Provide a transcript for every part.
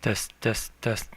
Test, test, test.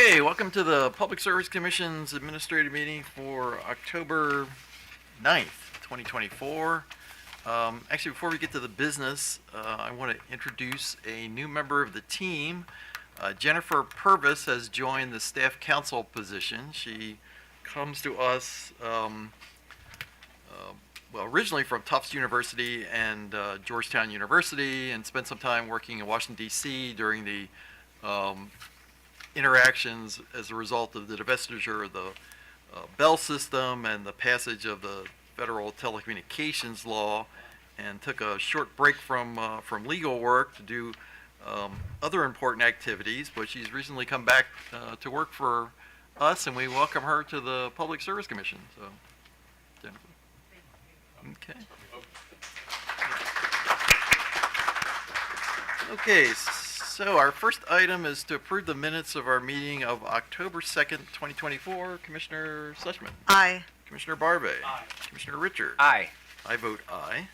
Okay, welcome to the Public Service Commission's administrative meeting for October 9th, 2024. Actually, before we get to the business, I want to introduce a new member of the team. Jennifer Purvis has joined the staff counsel position. She comes to us, originally from Tufts University and Georgetown University, and spent some time working in Washington, D.C. during the interactions as a result of the divestiture of the Bell system and the passage of the federal telecommunications law, and took a short break from legal work to do other important activities. But she's recently come back to work for us, and we welcome her to the Public Service Commission. So, Jennifer. Okay. Okay. So our first item is to approve the minutes of our meeting of October 2nd, 2024. Commissioner Sushman. Aye. Commissioner Barbe. Aye. Commissioner Richard. Aye. I vote aye.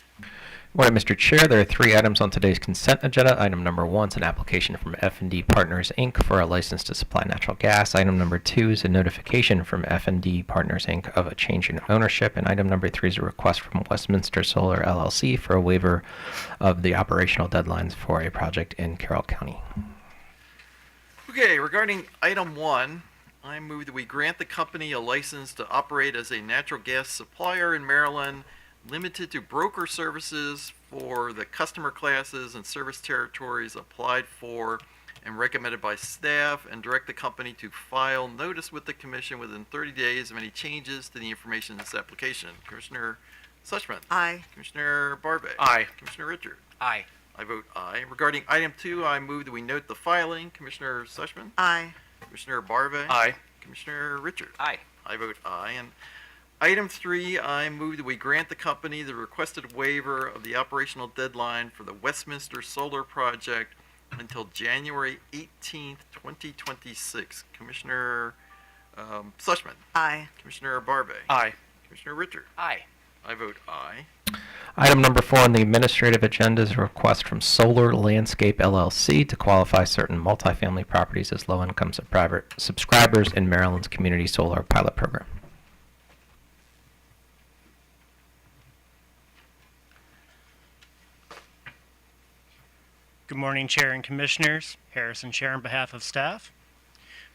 Morning, Mr. Chair. There are 3 items on today's consent agenda. Item number 1 is an application from F&D Partners, Inc. for a license to supply natural gas. Item number 2 is a notification from F&D Partners, Inc. of a change in ownership. And item number 3 is a request from Westminster Solar, LLC for a waiver of the operational deadlines for a project in Carroll County. Okay, regarding item 1, I move that we grant the company a license to operate as a natural gas supplier in Maryland, limited to broker services for the customer classes and service territories applied for and recommended by staff, and direct the company to file notice with the commission within 30 days of any changes to the information in this application. Commissioner Sushman. Aye. Commissioner Barbe. Aye. Commissioner Richard. Aye. I vote aye. Regarding item 2, I move that we note the filing. Commissioner Sushman. Aye. Commissioner Barbe. Aye. Commissioner Richard. Aye. I vote aye. And item 3, I move that we grant the company the requested waiver of the operational deadline for the Westminster Solar Project until January 18th, 2026. Commissioner Sushman. Aye. Commissioner Barbe. Aye. Commissioner Richard. Aye. I vote aye. Item number 4 on the administrative agenda is a request from Solar Landscape, LLC to qualify certain multifamily properties as low-income subscribers in Maryland's Community Solar Pilot Program. Good morning, Chair and Commissioners. Harrison Chair on behalf of staff.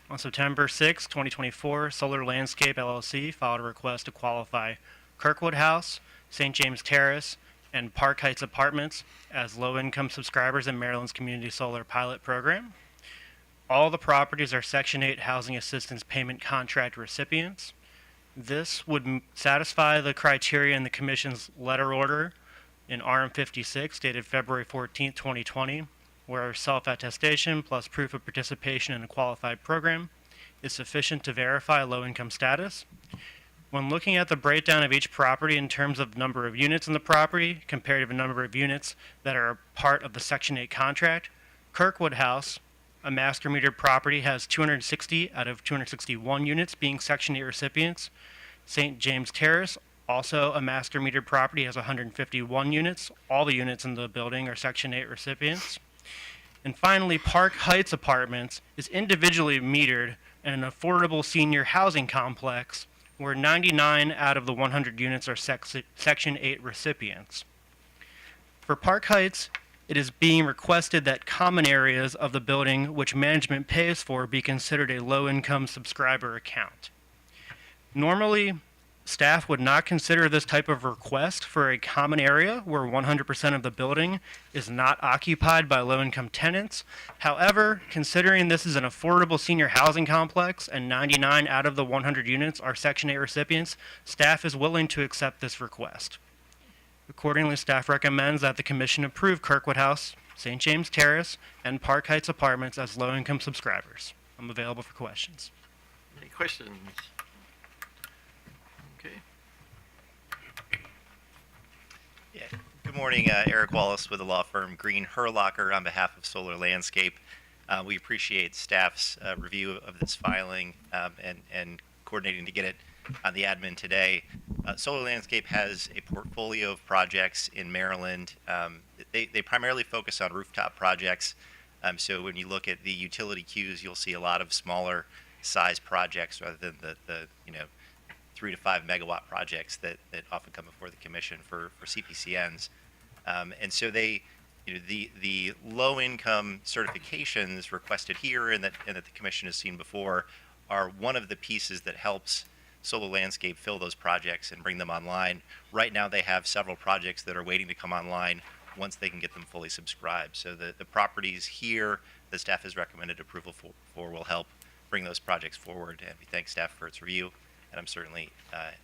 On September 6, 2024, Solar Landscape LLC filed a request to qualify Kirkwood House, St. James Terrace, and Park Heights Apartments as low-income subscribers in Maryland's Community Solar Pilot Program. All the properties are Section 8 Housing Assistance Payment Contract recipients. This would satisfy the criteria in the Commission's letter order in RM 56, dated February 14, 2020, where self-attestation plus proof of participation in a qualified program is sufficient to verify low-income status. When looking at the breakdown of each property in terms of number of units in the property compared to the number of units that are part of the Section 8 contract, Kirkwood House, a master metered property, has 260 out of 261 units being Section 8 recipients. St. James Terrace, also a master metered property, has 151 units. All the units in the building are Section 8 recipients. And finally, Park Heights Apartments is individually metered in an affordable senior housing complex where 99 out of the 100 units are Section 8 recipients. For Park Heights, it is being requested that common areas of the building which management pays for be considered a low-income subscriber account. Normally, staff would not consider this type of request for a common area where 100% of the building is not occupied by low-income tenants. However, considering this is an affordable senior housing complex and 99 out of the 100 units are Section 8 recipients, staff is willing to accept this request. Accordingly, staff recommends that the Commission approve Kirkwood House, St. James Terrace, and Park Heights Apartments as low-income subscribers. I'm available for questions. Any questions? Okay. Yeah. Good morning, Eric Wallace with the law firm Green Herlocker on behalf of Solar Landscape. We appreciate staff's review of this filing and coordinating to get it on the admin today. Solar Landscape has a portfolio of projects in Maryland. They primarily focus on rooftop projects. So when you look at the utility queues, you'll see a lot of smaller size projects rather than the 3 to 5 megawatt projects that often come before the commission for CPCNs. And so the low income certifications requested here and that the commission has seen before are one of the pieces that helps Solar Landscape fill those projects and bring them online. Right now they have several projects that are waiting to come online once they can get them fully subscribed. So the properties here the staff has recommended approval for will help bring those projects forward, and we thank staff for its review, and I'm certainly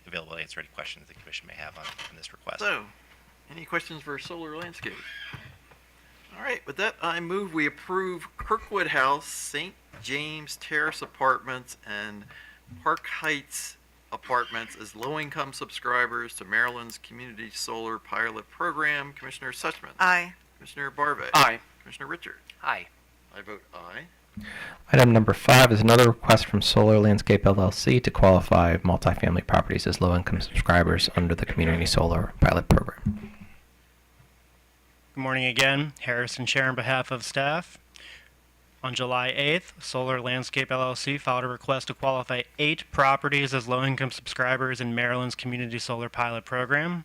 available to answer any questions the commission may have on this request. So, any questions for Solar Landscape? All right, with that, I move we approve Kirkwood House, St. James Terrace Apartments, and Park Heights Apartments as low-income subscribers to Maryland's Community Solar Pilot Program. Commissioner Suchman. Aye. Commissioner Barve. Aye. Commissioner Richard. Aye. I vote aye. Item number 5 is another request from Solar Landscape LLC to qualify multifamily properties as low-income subscribers under the Community Solar Pilot Program. Good morning again. Harrison Chair on behalf of staff. On July 8th, Solar Landscape LLC filed a request to qualify 8 properties as low-income subscribers in Maryland's Community Solar Pilot Program.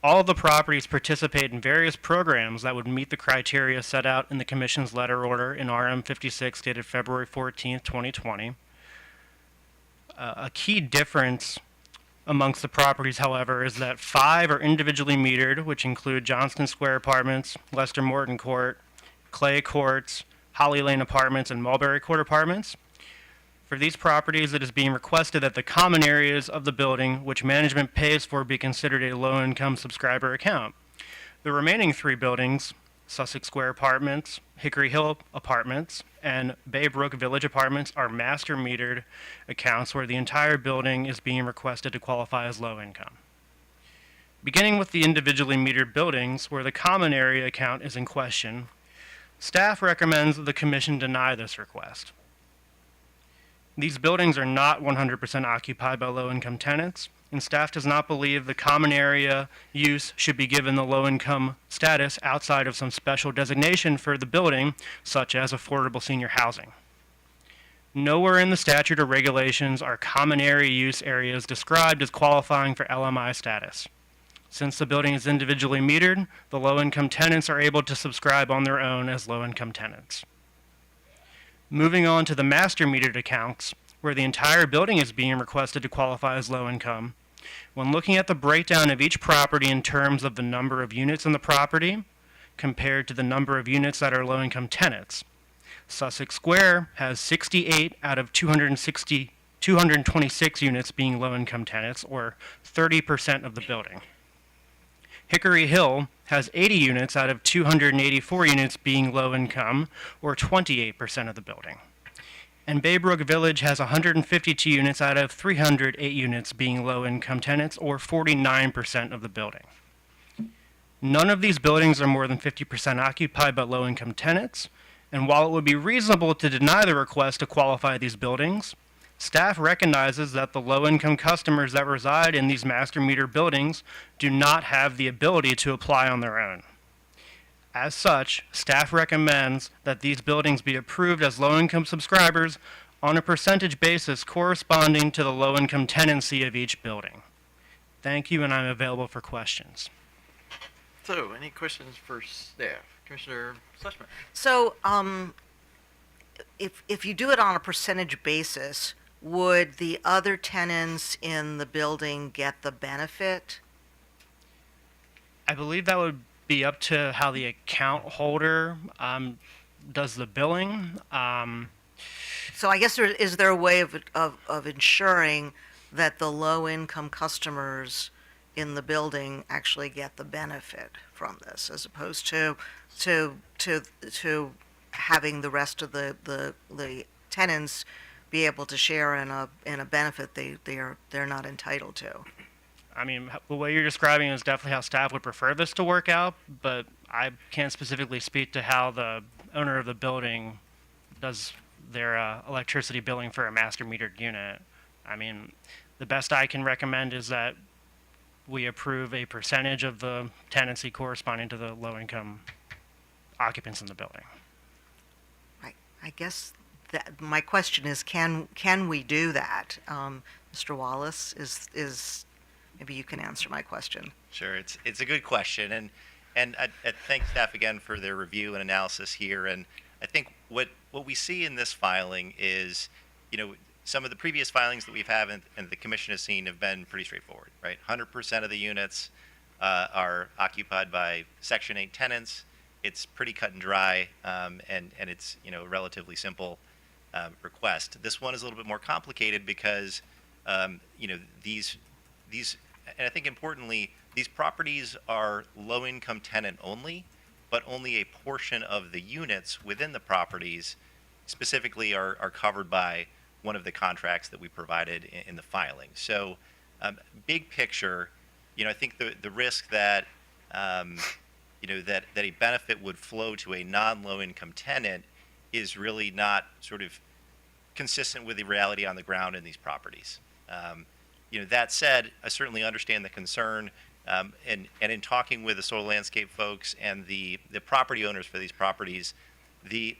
All of the properties participate in various programs that would meet the criteria set out in the Commission's letter order in RM 56 dated February 14, 2020. A key difference amongst the properties, however, is that 5 are individually metered, which include Johnston Square Apartments, Lester Morton Court, Clay Courts, Holly Lane Apartments, and Mulberry Court Apartments. For these properties, it is being requested that the common areas of the building, which management pays for, be considered a low-income subscriber account. The remaining 3 buildings, Sussex Square Apartments, Hickory Hill Apartments, and Baybrook Village Apartments, are master metered accounts where the entire building is being requested to qualify as low income. Beginning with the individually metered buildings, where the common area account is in question, staff recommends that the Commission deny this request. These buildings are not 100% occupied by low-income tenants, and staff does not believe the common area use should be given the low-income status outside of some special designation for the building, such as affordable senior housing. Nowhere in the statute or regulations are common area use areas described as qualifying for LMI status. Since the building is individually metered, the low-income tenants are able to subscribe on their own as low-income tenants. Moving on to the master metered accounts, where the entire building is being requested to qualify as low income. When looking at the breakdown of each property in terms of the number of units in the property compared to the number of units that are low income tenants, Sussex Square has 68 out of 226 units being low income tenants, or 30% of the building. Hickory Hill has 80 units out of 284 units being low income, or 28% of the building. And Baybrook Village has 152 units out of 308 units being low income tenants, or 49% of the building. None of these buildings are more than 50% occupied by low income tenants, and while it would be reasonable to deny the request to qualify these buildings, staff recognizes that the low-income customers that reside in these master meter buildings do not have the ability to apply on their own. As such, staff recommends that these buildings be approved as low-income subscribers on a percentage basis corresponding to the low-income tenancy of each building. Thank you, and I'm available for questions. So, any questions for staff? Commissioner Suchman. So, if you do it on a percentage basis, would the other tenants in the building get the benefit? I believe that would be up to how the account holder does the billing. So I guess is there a way of ensuring that the low-income customers in the building actually get the benefit from this, as opposed to having the rest of the tenants be able to share in a benefit they're not entitled to? I mean, the way you're describing is definitely how staff would prefer this to work out, but I can't specifically speak to how the owner of the building does their electricity billing for a master metered unit. I mean, the best I can recommend is that we approve a percentage of the tenancy corresponding to the low-income occupants in the building. Right. I guess my question is, can we do that? Mr. Wallace, is maybe you can answer my question. Sure, it's a good question, and I thank staff again for their review and analysis here. And I think what we see in this filing is, some of the previous filings that we've had and the commission has seen have been pretty straightforward, right? 100% of the units are occupied by Section 8 tenants. It's pretty cut and dry, and it's a relatively simple request. This one is a little bit more complicated because these and I think importantly, these properties are low-income tenant only, but only a portion of the units within the properties specifically are covered by one of the contracts that we provided in the filing. So, big picture, I think the risk that that a benefit would flow to a non-low-income tenant is really not sort of consistent with the reality on the ground in these properties. That said, I certainly understand the concern, and in talking with the Solar Landscape folks and the property owners for these properties, the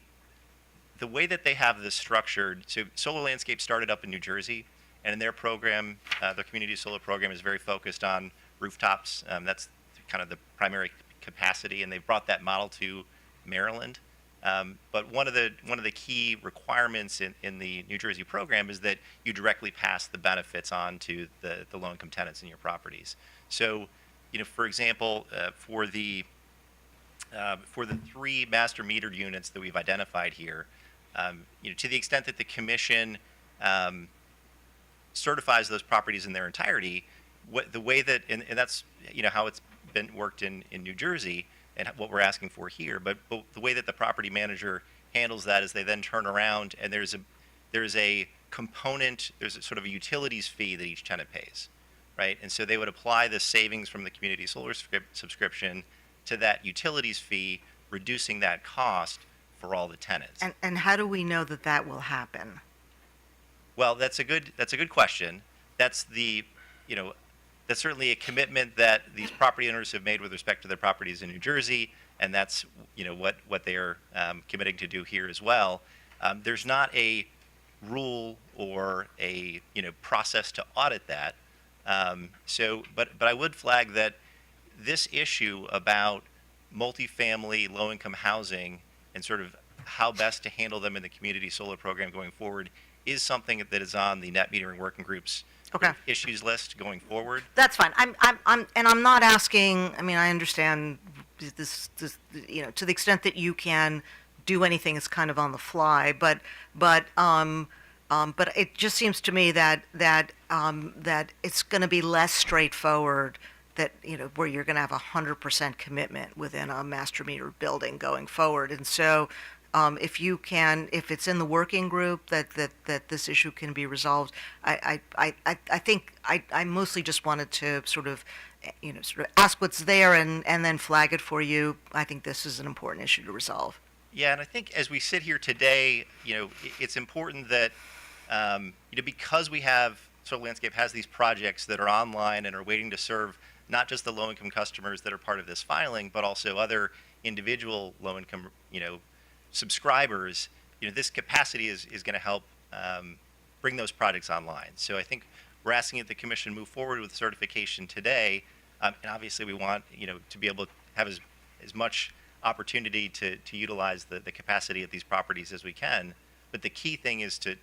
way that they have this structured. So Solar Landscape started up in New Jersey, and in their program, their community solar program is very focused on rooftops. That's kind of the primary capacity, and they've brought that model to Maryland. But one of the key requirements in the New Jersey program is that you directly pass the benefits on to the low-income tenants in your properties. So, for example, for the 3 master metered units that we've identified here, to the extent that the commission certifies those properties in their entirety, the way that and that's how it's been worked in New Jersey. And what we're asking for here, but the way that the property manager handles that is they then turn around and there's a component, there's a sort of a utilities fee that each tenant pays, right? And so they would apply the savings from the community solar subscription to that utilities fee, reducing that cost for all the tenants. And how do we know that that will happen? Well, that's a good question. That's that's certainly a commitment that these property owners have made with respect to their properties in New Jersey, and that's what they are committing to do here as well. There's not a rule or a process to audit that. But I would flag that this issue about multifamily low-income housing and sort of how best to handle them in the community solar program going forward is something that is on the net metering working group's issues list going forward. That's fine. I'm not asking. I mean, I understand this. To the extent that you can do anything, it's kind of on the fly. But it just seems to me that it's going to be less straightforward. That where you're going to have 100% commitment within a master meter building going forward, and so. If it's in the working group that this issue can be resolved, I think I mostly just wanted to sort of ask what's there and then flag it for you. I think this is an important issue to resolve. Yeah, and I think as we sit here today, it's important that because we have Solar Landscape has these projects that are online and are waiting to serve not just the low-income customers that are part of this filing, but also other individual low-income subscribers, this capacity is going to help bring those projects online. So I think we're asking that the commission move forward with certification today, and obviously we want to be able to have as much opportunity to utilize the capacity at these properties as we can. But the key thing is to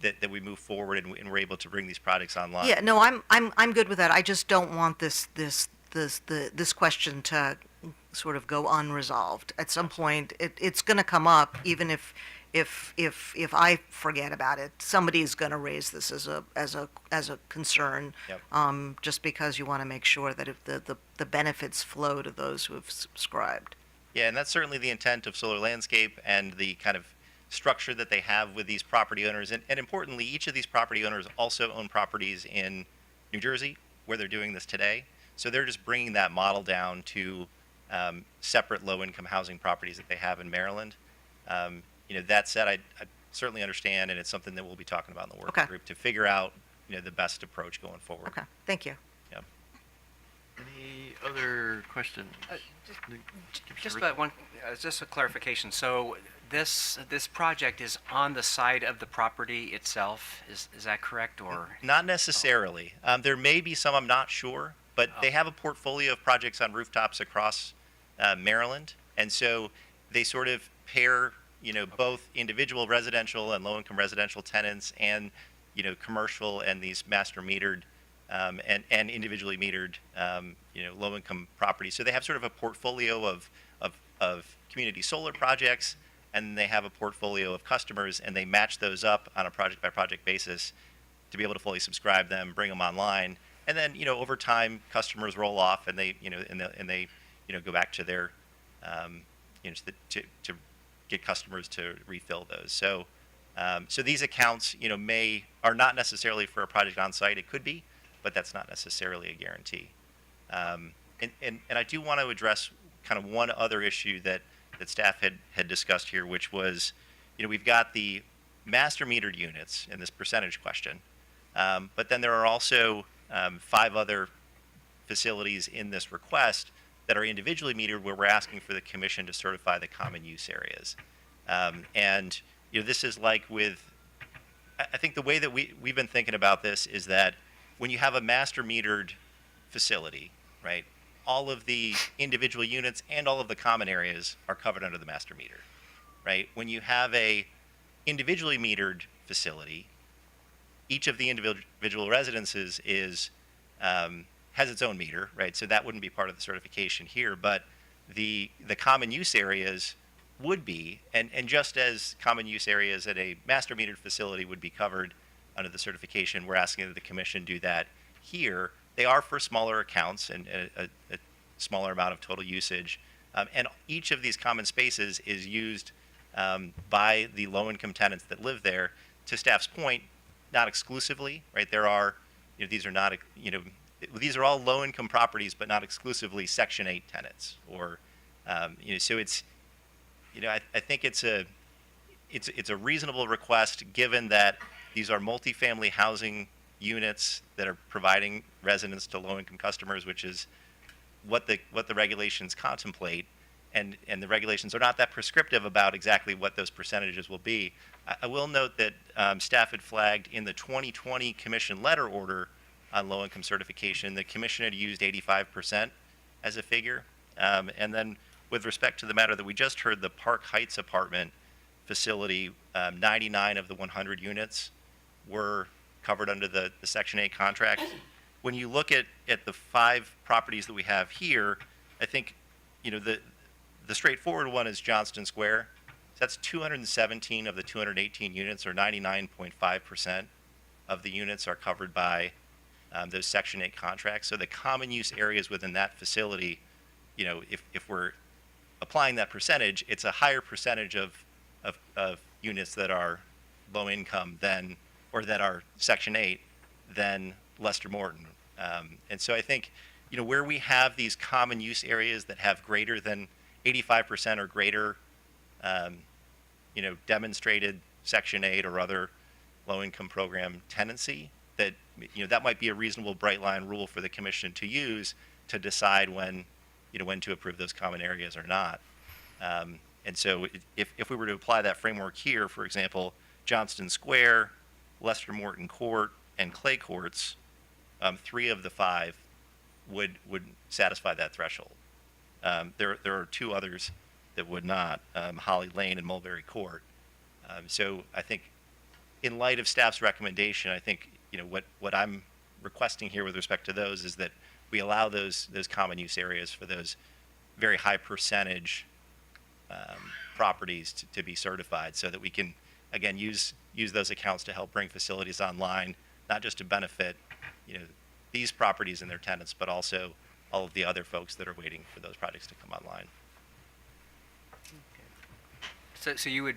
that we move forward and we're able to bring these projects online. Yeah, no, I'm good with that. I just don't want this question to sort of go unresolved. At some point, it's going to come up, even if I forget about it. Somebody's going to raise this as a concern. Yep. Just because you want to make sure that if the benefits flow to those who have subscribed. Yeah, and that's certainly the intent of Solar Landscape and the kind of structure that they have with these property owners. And importantly, each of these property owners also own properties in New Jersey where they're doing this today. So they're just bringing that model down to separate low-income housing properties that they have in Maryland. That said, I certainly understand, and it's something that we'll be talking about in the working group to figure out, the best approach going forward. Okay, thank you. Yeah. Any other questions? Just about one, just a clarification. So this project is on the side of the property itself. Is that correct, or? Not necessarily. There may be some, I'm not sure, but they have a portfolio of projects on rooftops across Maryland, and so they sort of pair, both individual residential and low-income residential tenants, and commercial and these master metered and individually metered, low-income properties. So they have sort of a portfolio of community solar projects, and they have a portfolio of customers, and they match those up on a project-by-project basis to be able to fully subscribe them, bring them online, and then over time, customers roll off, and they go back to their to get customers to refill those. So so these accounts are not necessarily for a project on site. It could be, but that's not necessarily a guarantee. And I do want to address kind of one other issue that staff had discussed here, which was, we've got the master metered units in this percentage question, but then there are also 5 other facilities in this request that are individually metered, where we're asking for the commission to certify the common use areas. And this is like with, I think the way that we've been thinking about this is that when you have a master metered facility, right, all of the individual units and all of the common areas are covered under the master meter, right? When you have a individually metered facility, each of the individual residences has its own meter, right? So that wouldn't be part of the certification here, but the common use areas would be, and just as common use areas at a master metered facility would be covered under the certification, we're asking that the commission do that here. They are for smaller accounts and a smaller amount of total usage. And each of these common spaces is used by the low-income tenants that live there. To staff's point, not exclusively, right? There are, these are not, these are all low-income properties, but not exclusively Section 8 tenants. Or, so it's, I think it's a reasonable request, given that these are multifamily housing units that are providing residence to low-income customers, which is what the regulations contemplate, and the regulations are not that prescriptive about exactly what those percentages will be. I will note that staff had flagged in the 2020 commission letter order on low-income certification, the commission had used 85% as a figure, and then with respect to the matter that we just heard, the Park Heights apartment facility, 99 of the 100 units were covered under the Section 8 contract. When you look at the 5 properties that we have here, I think, the straightforward one is Johnston Square. So that's 217 of the 218 units, or 99.5% of the units are covered by those Section 8 contracts. So the common use areas within that facility, if we're applying that percentage, it's a higher percentage of units that are low income than, or that are Section 8 than Lester Morton. And so I think, where we have these common use areas that have greater than 85% or greater, demonstrated Section 8 or other low-income program tenancy, that, that might be a reasonable bright line rule for the commission to use to decide when to approve those common areas or not. And so if we were to apply that framework here, for example, Johnston Square, Lester Morton Court, and Clay Courts, 3 of the 5 would satisfy that threshold. There are 2 others that would not, Holly Lane and Mulberry Court. So I think, in light of staff's recommendation, I think what I'm requesting here with respect to those is that we allow those common use areas for those very high percentage properties to be certified, so that we can, again, use those accounts to help bring facilities online, not just to benefit these properties and their tenants, but also all of the other folks that are waiting for those projects to come online. So you would,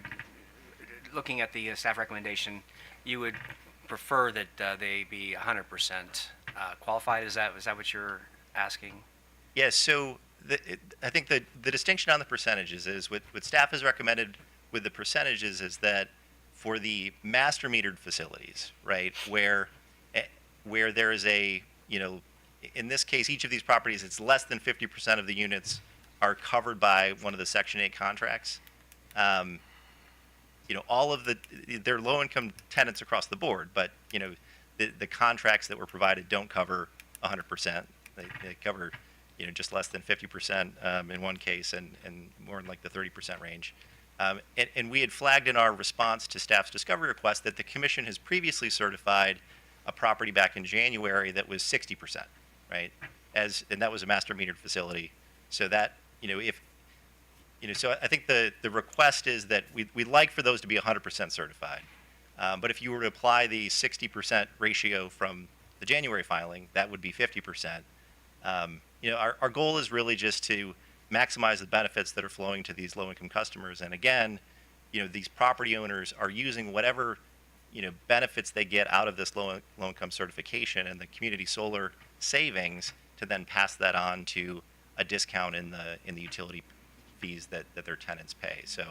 looking at the staff recommendation, you would prefer that they be 100% qualified? Is that what you're asking? Yes. So I think the distinction on the percentages is what staff has recommended with the percentages is that for the master metered facilities, right, where there is a, in this case, each of these properties, it's less than 50% of the units are covered by one of the Section 8 contracts. all of they're low income tenants across the board, but the contracts that were provided don't cover 100%. They cover just less than 50% in one case, and more in like the 30% range. And we had flagged in our response to staff's discovery request that the commission has previously certified a property back in January that was 60%, right? And that was a master metered facility. So that, so I think the request is that we'd like for those to be 100% certified. But if you were to apply the 60% ratio from the January filing, that would be 50%. Our goal is really just to maximize the benefits that are flowing to these low-income customers. And again, these property owners are using whatever, benefits they get out of this low-income certification and the community solar savings to then pass that on to a discount in the utility fees that their tenants pay. So,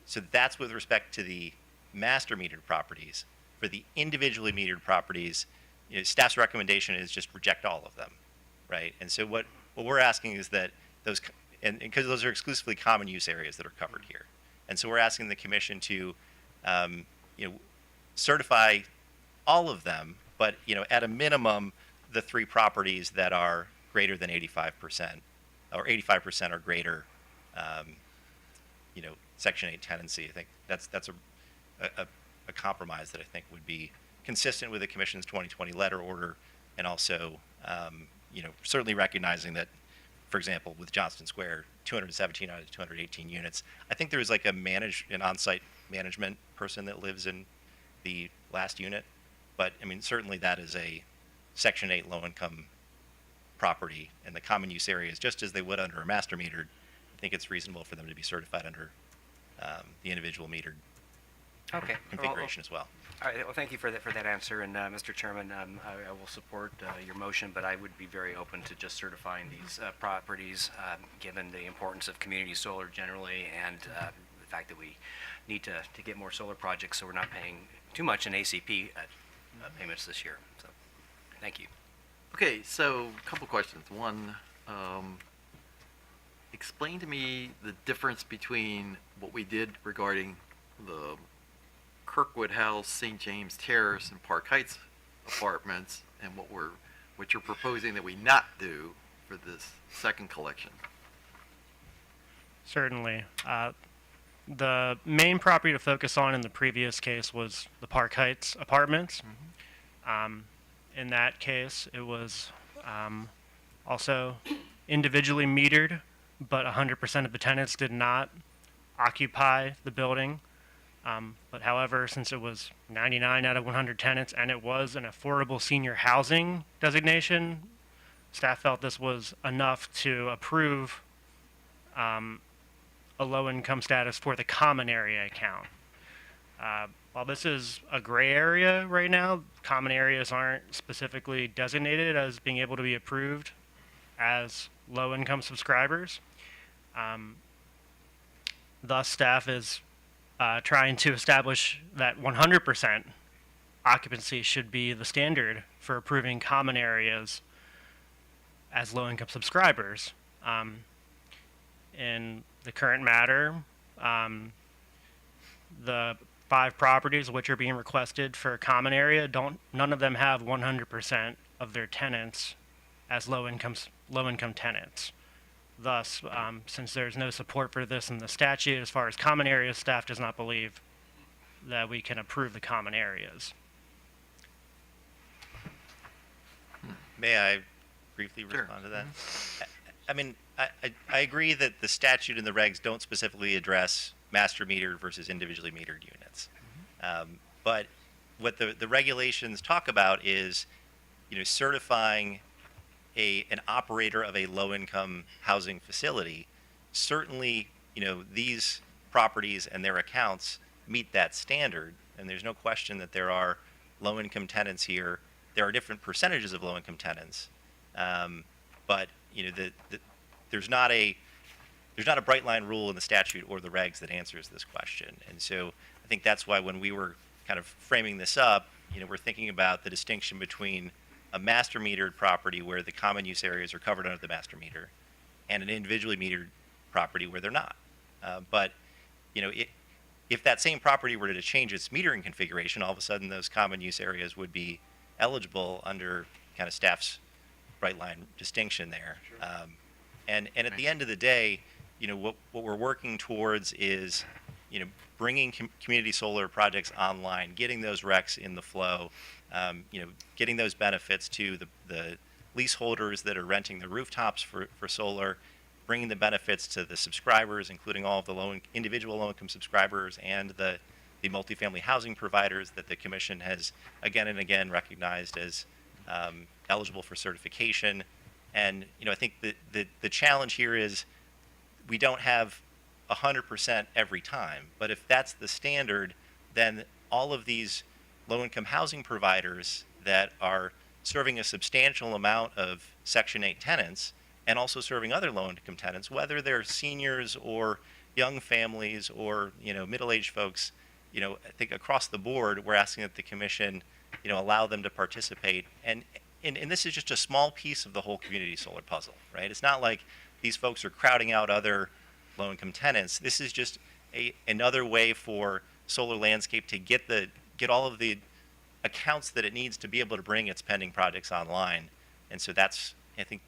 so that's with respect to the master metered properties. For the individually metered properties, staff's recommendation is just reject all of them, right? And so what we're asking is that those, and because those are exclusively common use areas that are covered here, and so we're asking the commission to, certify all of them, but at a minimum, the 3 properties that are greater than 85%, or 85% or greater, Section 8 tenancy. I think that's a compromise that I think would be consistent with the Commission's 2020 letter order, and also, certainly recognizing that, for example, with Johnston Square, 217 out of 218 units, I think there is like an on-site management person that lives in the last unit, but I mean, certainly that is a Section 8 low-income property, and the common use areas, just as they would under a master metered, I think it's reasonable for them to be certified under the individual metered Okay. configuration as well. All right. Well, thank you for that answer. And Mr. Chairman, I will support your motion, but I would be very open to just certifying these properties, given the importance of community solar generally, and the fact that we need to get more solar projects, so we're not paying too much in ACP payments this year. So, thank you. Okay, so a couple questions. One, explain to me the difference between what we did regarding the Kirkwood House, St. James Terrace, and Park Heights apartments, and what you're proposing that we not do for this second collection. Certainly. The main property to focus on in the previous case was the Park Heights apartments. In that case, it was also individually metered, but 100% of the tenants did not occupy the building. But however, since it was 99 out of 100 tenants and it was an affordable senior housing designation, staff felt this was enough to approve a low-income status for the common area account. While this is a gray area right now, common areas aren't specifically designated as being able to be approved as low-income subscribers. Thus, staff is trying to establish that 100% occupancy should be the standard for approving common areas as low-income subscribers. In the current matter, the 5 properties which are being requested for a common area, none of them have 100% of their tenants as low-income tenants. Thus, since there's no support for this in the statute, as far as common areas, staff does not believe that we can approve the common areas. May I briefly Sure. respond to that? I mean, I agree that the statute and the regs don't specifically address master metered versus individually metered units. But what the regulations talk about is, certifying an operator of a low-income housing facility. Certainly, these properties and their accounts meet that standard, and there's no question that there are low-income tenants here. There are different percentages of low-income tenants, but there's not a bright line rule in the statute or the regs that answers this question. And so I think that's why when we were kind of framing this up, we're thinking about the distinction between a master metered property where the common use areas are covered under the master meter, and an individually metered property where they're not. But if that same property were to change its metering configuration, all of a sudden those common use areas would be eligible under kind of staff's bright line distinction there. And at the end of the day, what we're working towards is, bringing community solar projects online, getting those RECs in the flow, getting those benefits to the leaseholders that are renting the rooftops for solar, bringing the benefits to the subscribers, including all of the individual low-income subscribers and the multifamily housing providers that the commission has again and again recognized as eligible for certification. And I think the challenge here is we don't have 100% every time, but if that's the standard, then all of these low-income housing providers that are serving a substantial amount of Section 8 tenants and also serving other low-income tenants, whether they're seniors or young families or middle-aged folks, I think across the board we're asking that the commission allow them to participate. And this is just a small piece of the whole community solar puzzle, right? It's not like these folks are crowding out other low-income tenants. This is just another way for Solar Landscape to get all of the accounts that it needs to be able to bring its pending projects online. And so I think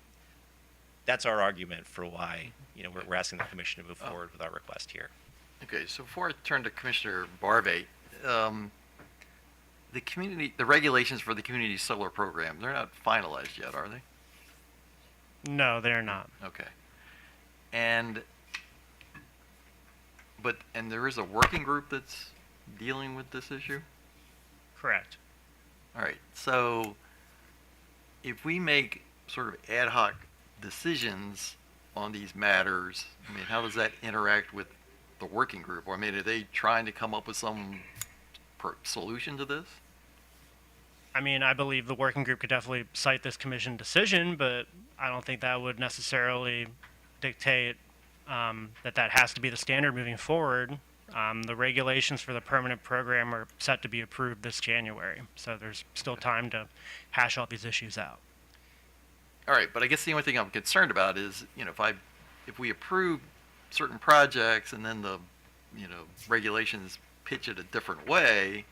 that's our argument for why we're asking the commission to move forward with our request here. Okay, so before I turn to Commissioner Barbe, the regulations for the community solar program, they're not finalized yet, are they? No, they're not. Okay. And there is a working group that's dealing with this issue? Correct. All right, so if we make sort of ad hoc decisions on these matters, I mean, how does that interact with the working group? Or, I mean, are they trying to come up with some solution to this? I mean, I believe the working group could definitely cite this commission decision, but I don't think that would necessarily dictate that has to be the standard moving forward. The regulations for the permanent program are set to be approved this January, so there's still time to hash all these issues out. All right, but I guess the only thing I'm concerned about is, if we approve certain projects and then the, regulations pitch it a different way,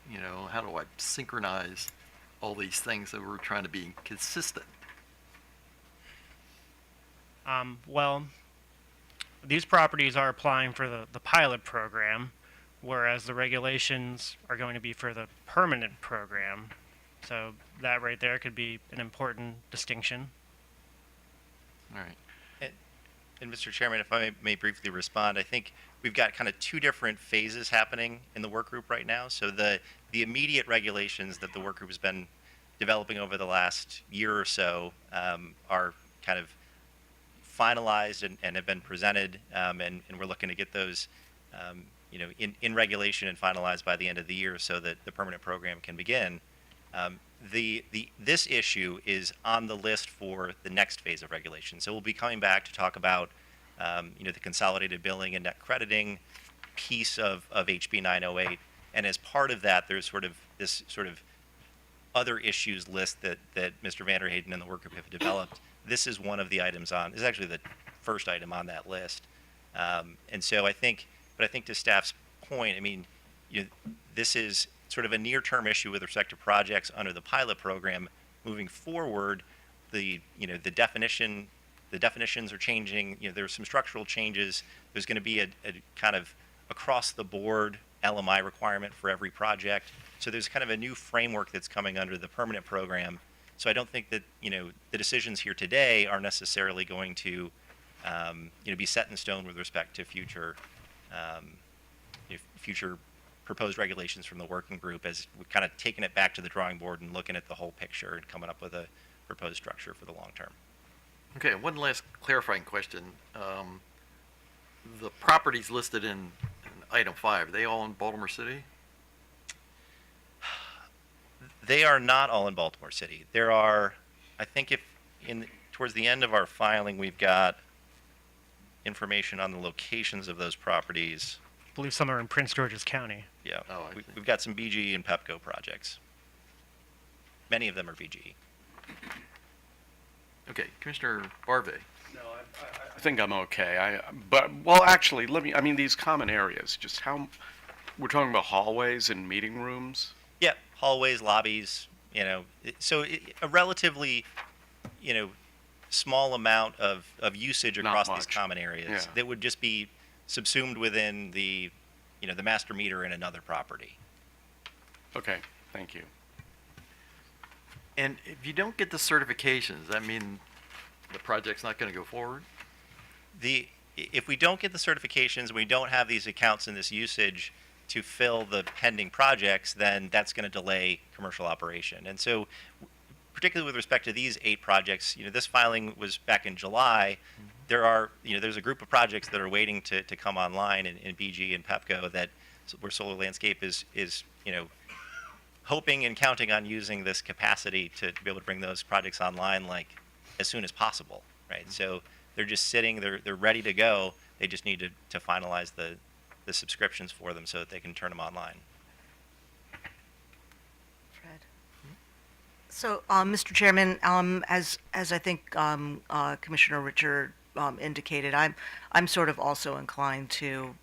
how do I synchronize all these things that we're trying to be consistent? Well, these properties are applying for the pilot program, whereas the regulations are going to be for the permanent program. So that right there could be an important distinction. All right. And Mr. Chairman, if I may briefly respond, I think we've got kind of two different phases happening in the work group right now. So the immediate regulations that the work group has been developing over the last year or so are kind of finalized and have been presented, and we're looking to get those in regulation and finalized by the end of the year so that the permanent program can begin. This issue is on the list for the next phase of regulation. So we'll be coming back to talk about the consolidated billing and net crediting piece of HB 908. And as part of that, there's this other issues list that Mr. Vanderhayden and the work group have developed. This is one of the items this is actually the first item on that list. And so I think to staff's point, I mean, this is sort of a near-term issue with respect to projects under the pilot program. Moving forward, the definitions are changing. There's some structural changes. There's going to be a kind of across-the-board LMI requirement for every project. So there's kind of a new framework that's coming under the permanent program. So I don't think that the decisions here today are necessarily going to be set in stone with respect to future proposed regulations from the working group, as we've kind of taken it back to the drawing board and looking at the whole picture and coming up with a proposed structure for the long term. Okay, one last clarifying question. The properties listed in item 5, are they all in Baltimore City? They are not all in Baltimore City. There are, I think towards the end of our filing, we've got information on the locations of those properties. I believe some are in Prince George's County. Yeah, Oh, I see. we've got some BGE and PEPCO projects. Many of them are BGE. Okay, Commissioner Barve. No, I think I'm okay. Well, actually, I mean, these common areas, just how, we're talking about hallways and meeting rooms? Yeah, hallways, lobbies, a relatively, small amount of usage Not across these much. common areas Yeah. that would just be subsumed within the master meter in another property. Okay, thank you. And if you don't get the certifications, does that mean the project's not going to go forward? If we don't get the certifications, we don't have these accounts and this usage to fill the pending projects, then that's going to delay commercial operation. And so, particularly with respect to these 8 projects, this filing was back in July. There's a group of projects that are waiting to come online in BG and Pepco where Solar Landscape is hoping and counting on using this capacity to be able to bring those projects online like as soon as possible, right? So they're just sitting, they're ready to go. They just need to finalize the subscriptions for them so that they can turn them online. Fred. So, Mr. Chairman, as I think Commissioner Richard indicated, I'm sort of also inclined to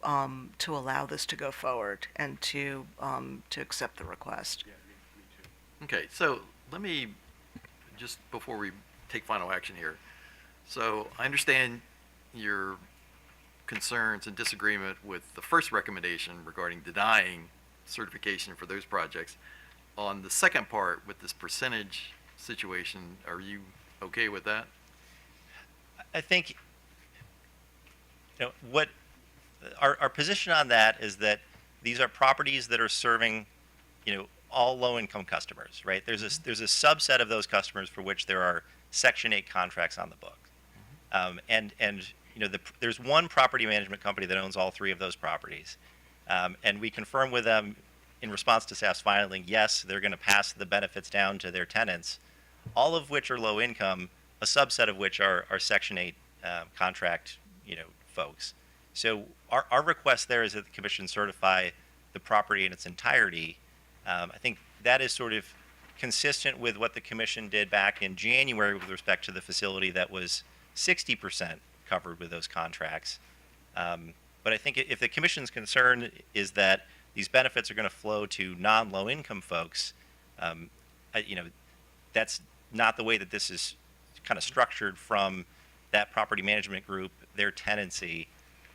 allow this to go forward and to accept the request. Okay, so let me, just before we take final action here. So I understand your concerns and disagreement with the first recommendation regarding denying certification for those projects. On the second part, with this percentage situation, are you okay with that? I think what our position on that is that these are properties that are serving all low-income customers, right? There's a subset of those customers for which there are Section 8 contracts on the book, there's one property management company that owns all 3 of those properties, and we confirmed with them in response to staff's filing, yes, they're going to pass the benefits down to their tenants, all of which are low income, a subset of which are Section 8 contract folks. So our request there is that the commission certify the property in its entirety. I think that is sort of consistent with what the commission did back in January with respect to the facility that was 60% covered with those contracts. But I think if the commission's concern is that these benefits are going to flow to non-low income folks, that's not the way that this is kind of structured from that property management group, their tenancy.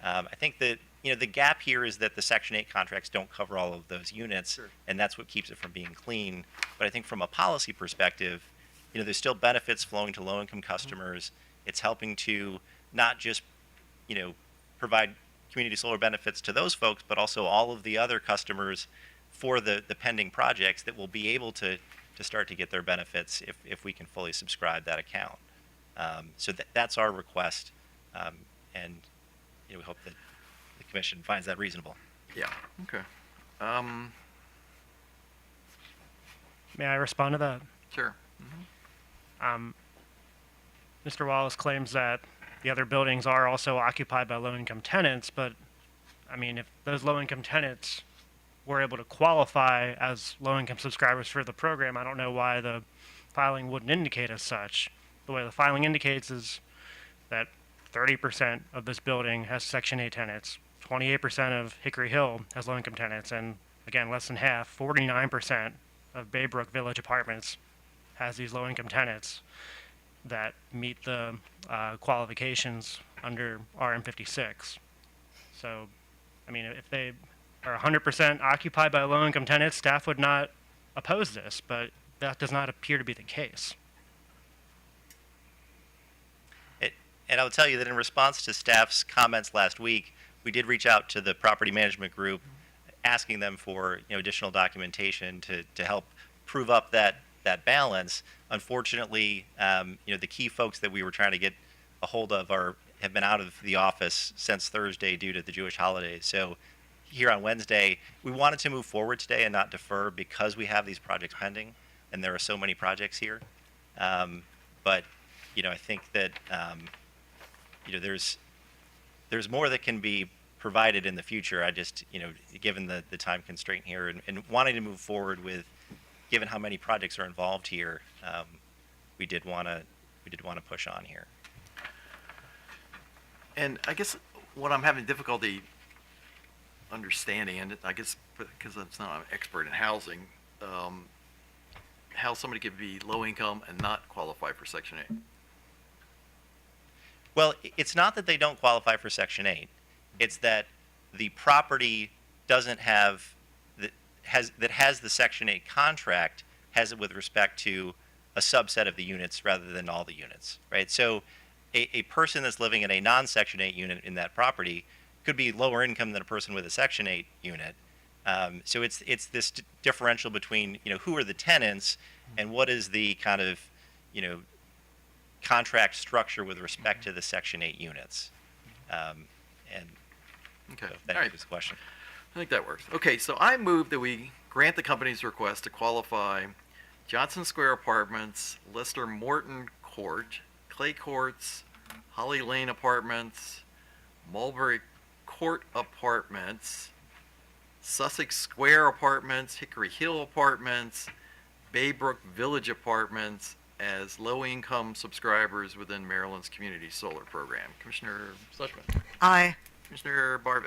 I think that the gap here is that the Section 8 contracts don't cover all of those units, Sure. and that's what keeps it from being clean. But I think from a policy perspective, there's still benefits flowing to low-income customers. It's helping to not just, provide community solar benefits to those folks, but also all of the other customers for the pending projects that will be able to start to get their benefits if we can fully subscribe that account. So that's our request, and we hope that the commission finds that reasonable. Yeah, okay. May I respond to that? Sure. Mr. Wallace claims that the other buildings are also occupied by low-income tenants, but I mean, if those low-income tenants were able to qualify as low-income subscribers for the program, I don't know why the filing wouldn't indicate as such. The way the filing indicates is that 30% of this building has Section 8 tenants, 28% of Hickory Hill has low-income tenants, and again, less than half, 49% of Baybrook Village Apartments has these low-income tenants that meet the qualifications under RM56. So, I mean, if they are 100% occupied by low-income tenants, staff would not oppose this, but that does not appear to be the case. And I'll tell you that in response to staff's comments last week, we did reach out to the property management group, asking them for additional documentation to help prove up that balance. Unfortunately, the key folks that we were trying to get a hold of have been out of the office since Thursday due to the Jewish holidays. So here on Wednesday, we wanted to move forward today and not defer because we have these projects pending, and there are so many projects here. But I think that there's more that can be provided in the future. I just given the time constraint here and wanting to move forward with, given how many projects are involved here, we did want to we did want to push on here. And I guess what I'm having difficulty understanding, and I guess because I'm not an expert in housing, how somebody could be low income and not qualify for Section 8. Well, it's not that they don't qualify for Section 8. It's that the property doesn't have that has the Section 8 contract has it with respect to a subset of the units rather than all the units, right? So a person that's living in a non-Section 8 unit in that property could be lower income than a person with a Section 8 unit. So it's this differential between, who are the tenants and what is the kind of, contract structure with respect to the Section 8 units. And Okay. so if that All right. answers the question. I think that works. Okay, so I move that we grant the company's request to qualify Johnson Square Apartments, Lester Morton Court, Clay Courts, Holly Lane Apartments, Mulberry Court Apartments, Sussex Square Apartments, Hickory Hill Apartments, Baybrook Village Apartments as low-income subscribers within Maryland's Community Solar Program. Commissioner Schlesman. Aye. Commissioner Barve.